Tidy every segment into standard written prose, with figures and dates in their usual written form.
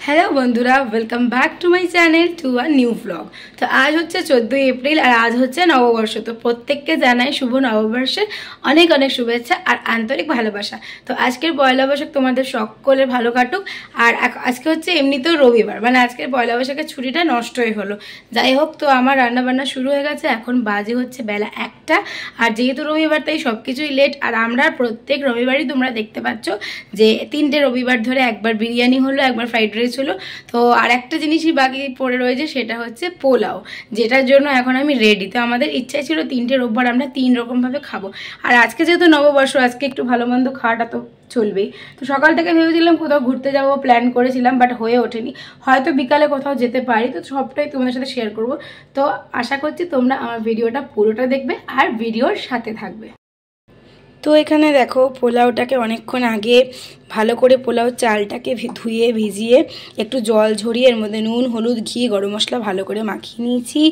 Hello बंधुरा welcome back to my channel to a new vlog. तो आज होच्छे 14 एप्रिल और आज होच्छे नवबर्ष। तो प्रत्येकके जानाई शुभ नवबर्षेर अनेक अनेक शुभेच्छा और आंतरिक भालोबासा। तो आजकेर पयला बैशाख तोमादेर सकलेर भालो काटुक। और आजके होच्छे एमनितेও रविवार, माने आजकेर पयला बैशाखेर छुटिटा नष्टই हलो। যাই হোক, তো আমার রান্না বান্না শুরু হয়ে গেছে। এখন বাজে হচ্ছে বেলা 1টা। আর যেহেতু রবিবার তাই সবকিছুই লেট। আর আমরা প্রত্যেক রবিবারই তোমরা দেখতে পাচ্ছ যে 3টে রবিবার ধরে একবার বিরিয়ানি হলো, একবার ফ্রাইড রাইস হলো। তো আর একটা জিনিসই বাকি পড়ে রয়েছে, সেটা হচ্ছে পোলাও, যেটার জন্য এখন আমি রেডি। তো আমাদের ইচ্ছা ছিল 3টে রোববার আমরা 3 রকম ভাবে খাবো। আর আজকে যেহেতু নববর্ষ, আজকে একটু ভালো মন্দ খাওয়াটা তো চলবেই। তো সকাল থেকে ভেবেছিলাম কোথাও ঘুরতে যাবো, প্ল্যান করেছিলাম, বাট হয়ে ওঠেনি। হয়তো বিকালে কোথাও যেতে পারি। তো সবটাই তোমাদের সাথে শেয়ার করব। তো আশা করছি তোমরা আমার ভিডিওটা পুরোটা দেখবে আর ভিডিওর সাথে থাকবে। তো এখানে দেখো, পোলাওটাকে অনেকক্ষণ আগে ভালো করে পোলাও চালটাকে ধুয়ে ভিজিয়ে একটু জল ঝরিয়ে এর মধ্যে নুন, হলুদ, ঘি, গরম মশলা ভালো করে মাখিয়ে নিয়েছি।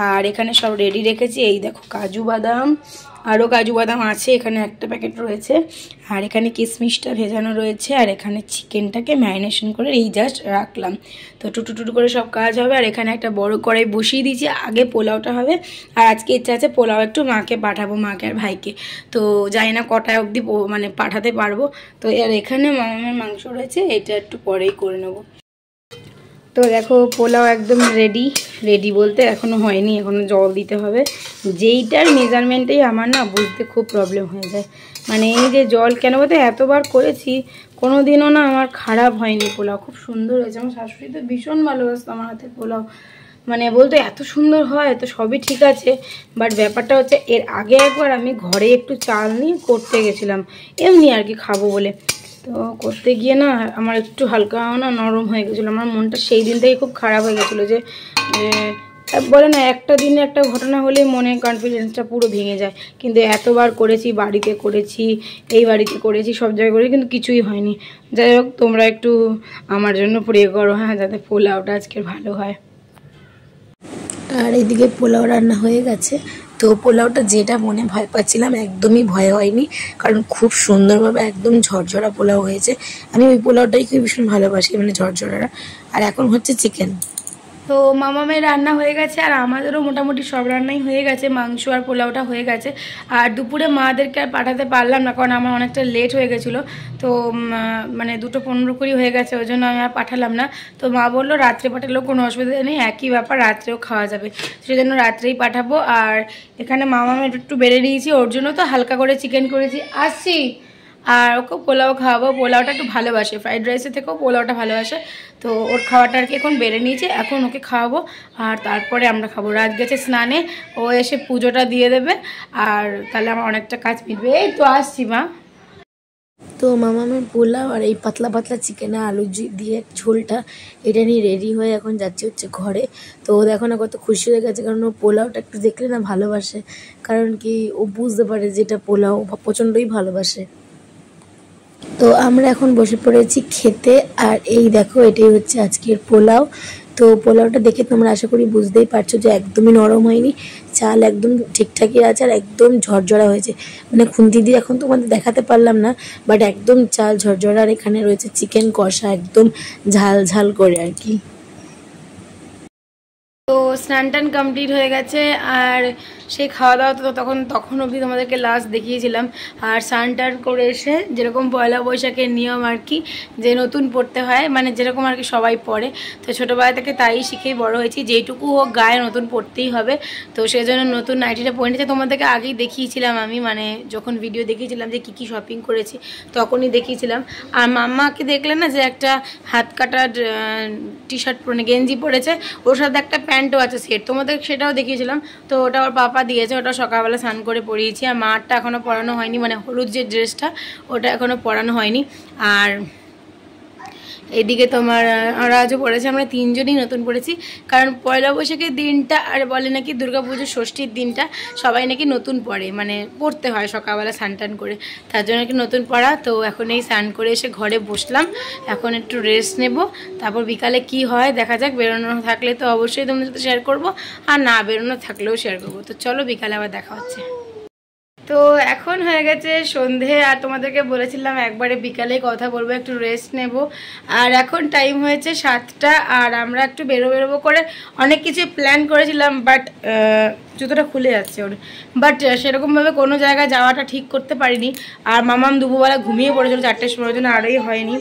আর এখানে সব রেডি রেখেছি। এই দেখো কাজু বাদাম, আরও কাজু বাদাম আছে, এখানে একটা প্যাকেট রয়েছে। আর এখানে কিশমিশটা ভেজানো রয়েছে। আর এখানে চিকেনটাকে ম্যারিনেশন করে এই জাস্ট রাখলাম। তো টুটু করে সব কাজ হবে। আর এখানে একটা বড় কড়াই বসিয়ে দিয়েছি, আগে পোলাওটা হবে। আর আজকে ইচ্ছা আছে পোলাও একটু মাকে পাঠাবো, মাকে আর ভাইকে। তো জানি না কটায় অবধি মানে পাঠাতে পারবো। তো আর এখানে মামামের মাংস রয়েছে, এটা একটু পরেই করে নেবো। তো দেখো পোলাও একদম রেডি বলতে এখনও হয়নি, এখনও জল দিতে হবে। যেইটার মেজারমেন্টেই আমার না বুঝতে খুব প্রবলেম হয়ে যায়। মানে এই যে জল কেন বলতে এতবার করেছি, কোনো দিনও না আমার খারাপ হয়নি পোলাও, খুব সুন্দর হয়েছে। আমার শাশুড়ি তো ভীষণ ভালোবাসতো আমার হাতের পোলাও, মানে বলতো এত সুন্দর হয়। তো সবই ঠিক আছে, বাট ব্যাপারটা হচ্ছে এর আগে একবার আমি ঘরে একটু চাল নিয়ে করতে গেছিলাম, এমনি আর কি খাবো বলে। তো করতে গিয়ে না আমার একটু হালকা না নরম হয়ে গেছিলো। আমার মনটা সেই দিন থেকেই খুব খারাপ হয়ে গেছিলো যে বলে না একটা দিনে একটা ঘটনা হলেই মনে কনফিডেন্সটা পুরো ভেঙে যায়। কিন্তু এতবার করেছি, বাড়িতে করেছি, এই বাড়িতে করেছি, সব জায়গায় করেছি, কিন্তু কিছুই হয়নি। যাই হোক, তোমরা একটু আমার জন্য প্রে করো, হ্যাঁ, যাতে পোলাওটা আজকের ভালো হয়। আর এদিকে পোলাও রান্না হয়ে গেছে। তো পোলাওটা যেটা মনে ভয় পাচ্ছিলাম একদমই ভয় হয়নি, কারণ খুব সুন্দরভাবে একদম ঝরঝরা পোলাও হয়েছে। আমি ওই পোলাওটাই খুব ভীষণ ভালোবাসি, মানে ঝরঝরা। আর এখন হচ্ছে চিকেন। তো মামামের রান্না হয়ে গেছে আর আমাদেরও মোটামুটি সব রান্নাই হয়ে গেছে, মাংস আর পোলাওটা হয়ে গেছে। আর দুপুরে মাদেরকে আর পাঠাতে পারলাম না, কারণ আমার অনেকটা লেট হয়ে গেছিলো। তো মানে 2:15 হয়ে গেছে, ওই জন্য আমি আর পাঠালাম না। তো মা বললো রাত্রে পাঠালেও কোনো অসুবিধা নেই, একই ব্যাপার, রাত্রেও খাওয়া যাবে, সেই জন্য রাত্রেই পাঠাবো। আর এখানে মামামের একটু বেড়ে দিয়েছি, ওর জন্য তো হালকা করে চিকেন করেছি। আসছি আর ওকে পোলাও খাওয়াবো। পোলাওটা একটু ভালোবাসে, ফ্রাইড রাইসের থেকেও পোলাওটা ভালোবাসে। তো ওর খাওয়াটা আর কি এখন বেড়ে নিয়েছে, এখন ওকে খাওয়াবো আর তারপরে আমরা খাবো। রাত গেছে স্নানে, ও এসে পুজোটা দিয়ে দেবে, আর তাহলে আমার অনেকটা কাজ মিটবে। এই তো আসছি মা। তো মামামের পোলাও আর এই পাতলা পাতলা চিকেনে আলু দিয়ে ঝোলটা এটা নিয়ে রেডি হয়ে এখন যাচ্ছি হচ্ছে ঘরে। তো ও দেখো না কত খুশি হয়ে গেছে, কারণ ও পোলাওটা একটু দেখলে না ভালোবাসে, কারণ কি ও বুঝতে পারে যেটা পোলাও প্রচণ্ডই ভালোবাসে। তো আমরা এখন বসে পড়েছি খেতে। আর এই দেখো এটাই হচ্ছে আজকের পোলাও। তো পোলাওটা দেখে তোমরা আশা করি বুঝতেই পারছো যে একদমই নরম হয়নি, চাল একদম ঠিকঠাকই আছে আর একদম ঝরঝরা হয়েছে। মানে খুন্তি দিয়ে এখন তোমাদের দেখাতে পারলাম না, বাট একদম চাল ঝরঝরা। আর এখানে রয়েছে চিকেন কষা, একদম ঝাল ঝাল করে আর কি। তো স্নান টান কমপ্লিট হয়ে গেছে। আর সেই খাওয়া দাওয়া তো তখন অবধি তোমাদেরকে লাস্ট দেখিয়েছিলাম। আর স্নান টান করে এসে যেরকম পয়লা বৈশাখের নিয়ম আর কি, যে নতুন পড়তে হয়, মানে যেরকম আর কি সবাই পড়ে। তো ছোটোবেলা থেকে তাই শিখেই বড় হয়েছি, যেইটুকু হোক গায়ে নতুন পড়তেই হবে। তো সেই জন্য নতুন নাইটিটা পরে নিয়েছে। তোমাদেরকে আগেই দেখিয়েছিলাম আমি, মানে যখন ভিডিও দেখিয়েছিলাম যে কী কী শপিং করেছি তখনই দেখিয়েছিলাম। আর মাম্মাকে দেখলে না যে একটা হাত কাটার টি শার্ট পরে গেঞ্জি পরেছে, ওর সাথে একটা প্যান্টও আছে সেট, তোমাদের সেটাও দেখিয়েছিলাম। তো ওটা ওর পাপা দিয়েছে, ওটা সকালবেলা স্নান করে পরিয়েছি। আর মারটা এখনও পরানো হয়নি, মানে হলুদ যে ড্রেসটা ওটা এখনও পরানো হয়নি। আর এইদিকে তোমার আজও পড়েছে, আমরা তিনজনই নতুন পড়েছি, কারণ পয়লা বৈশাখের দিনটা আর বলে নাকি দুর্গাপুজোর ষষ্ঠীর দিনটা সবাই নাকি নতুন পড়ে, মানে পড়তে হয় সকালবেলা স্নান টান করে, তার জন্য নাকি নতুন পড়া। তো এখন এই স্নান করে এসে ঘরে বসলাম, এখন একটু রেস্ট নেব, তারপর বিকালে কি হয় দেখা যাক। বেরোনো থাকলে তো অবশ্যই তোমাদের সাথে শেয়ার করবো, আর না বেরোনো থাকলেও শেয়ার করবো। তো চলো বিকালে আবার দেখা হচ্ছে। তো এখন হয়ে গেছে সন্ধে, আর তোমাদেরকে বলেছিলাম একবারে বিকালে কথা বলবো, একটু রেস্ট নেব। আর এখন টাইম হয়েছে 7টা, আর আমরা একটু বেরোবো করে অনেক কিছু প্ল্যান করেছিলাম, বাট জুতোটা খুলে যাচ্ছে ওর, বাট সেরকমভাবে কোনো জায়গায় যাওয়াটা ঠিক করতে পারিনি। আর মামাম দুপুরবেলা ঘুমিয়ে পড়েছিল 4টের সময়, জন্য আরই হয়নি।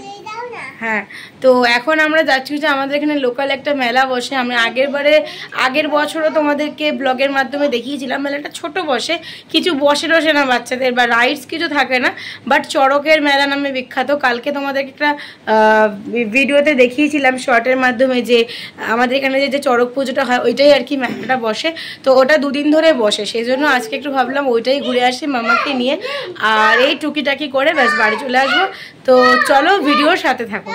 হ্যাঁ, তো এখন আমরা যাচ্ছি যে আমাদের এখানে লোকাল একটা মেলা বসে। আমি আগের বছরও তোমাদেরকে ব্লগের মাধ্যমে দেখিয়েছিলাম। মেলাটা ছোট বসে, কিছু বসে না বাচ্চাদের বা রাইডস কিছু থাকে না, বাট চড়কের মেলা নামে বিখ্যাত। কালকে তোমাদেরকে একটা ভিডিওতে দেখিয়েছিলাম শর্টের মাধ্যমে যে আমাদের এখানে যে চড়ক পুজোটা হয় ওইটাই আর কি মেলাটা বসে। তো ওটা 2 দিন ধরে বসে, সেই জন্য আজকে একটু ভাবলাম ওইটাই ঘুরে আসি মামাকে নিয়ে, আর এই টুকিটাকি করে ব্যাস বাড়ি চলে আসবো। তো চলো ভিডিওর সাথে থাকো।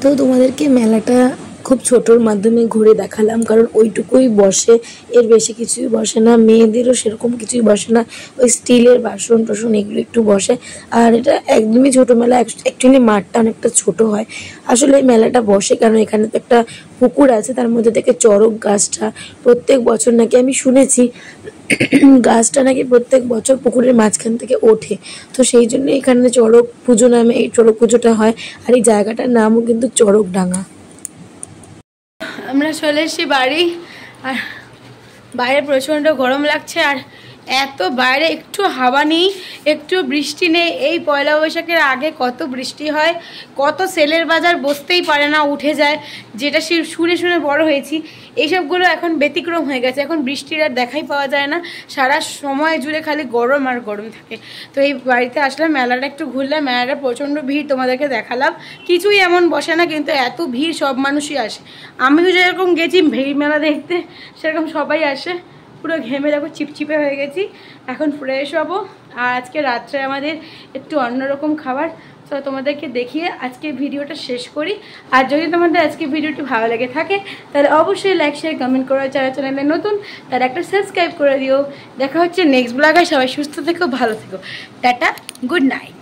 তো তোমাদেরকে মেলাটা খুব ছোটোর মাধ্যমে ঘুরে দেখালাম, কারণ ওইটুকুই বসে, এর বেশি কিছুই বসে না। মেয়েদেরও সেরকম কিছুই বসে না, ওই স্টিলের বাসন টাসন এগুলো একটু বসে। আর এটা একদমই ছোটো মেলা, অ্যাকচুয়ালি মাঠটা অনেকটা ছোট হয়। আসলে এই মেলাটা বসে কারণ এখানে তো একটা পুকুর আছে, তার মধ্যে থেকে চড়ক গাছটা প্রত্যেক বছর নাকি আমি শুনেছি গাছটা নাকি প্রত্যেক বছর পুকুরের মাঝখান থেকে ওঠে। তো সেই জন্য এখানে চড়ক পুজো নামে এই চড়ক পুজোটা হয়, আর এই জায়গাটার নামও কিন্তু চড়কডাঙ্গা। আমরা চলে এসেছি বাড়ি, আর বাইরে প্রচণ্ড গরম লাগছে, আর এত বাইরে একটু হাওয়া নেই, একটু বৃষ্টি নেই। এই পয়লা বৈশাখের আগে কত বৃষ্টি হয়, কত সেলের বাজার বসতেই পারে না, উঠে যায়, যেটা শুনে শুনে বড় হয়েছি। এইসবগুলো এখন ব্যতিক্রম হয়ে গেছে, এখন বৃষ্টির আর দেখাই পাওয়া যায় না, সারা সময় জুড়ে খালি গরম আর গরম থাকে। তো এই বাড়িতে আসলাম, মেলাটা একটু ঘুরলাম, মেলাটা প্রচণ্ড ভিড় তোমাদেরকে দেখালাম। কিছুই এমন বসে না, কিন্তু এত ভিড়, সব মানুষই আসে। আমি তো যেরকম গেছি ভিড় মেলা দেখতে, সেরকম সবাই আসে। পুরো ঘেমে দেখো চিপচিপে হয়ে গেছি, এখন ফ্রেশ হবো। আর আজকে রাত্রে আমাদের একটু অন্যরকম খাবার, তো তোমাদেরকে দেখিয়ে আজকে ভিডিওটা শেষ করি। আর যদি তোমাদের আজকে ভিডিওটি ভালো লেগে থাকে তাহলে অবশ্যই লাইক শেয়ার কমেন্ট করো, যারা চ্যানেলে নতুন তারা একটা সাবস্ক্রাইব করে দিও। দেখা হচ্ছে নেক্সট ব্লগে, সবাই সুস্থ থেকো, ভালো থেকো, টাটা, গুড নাইট।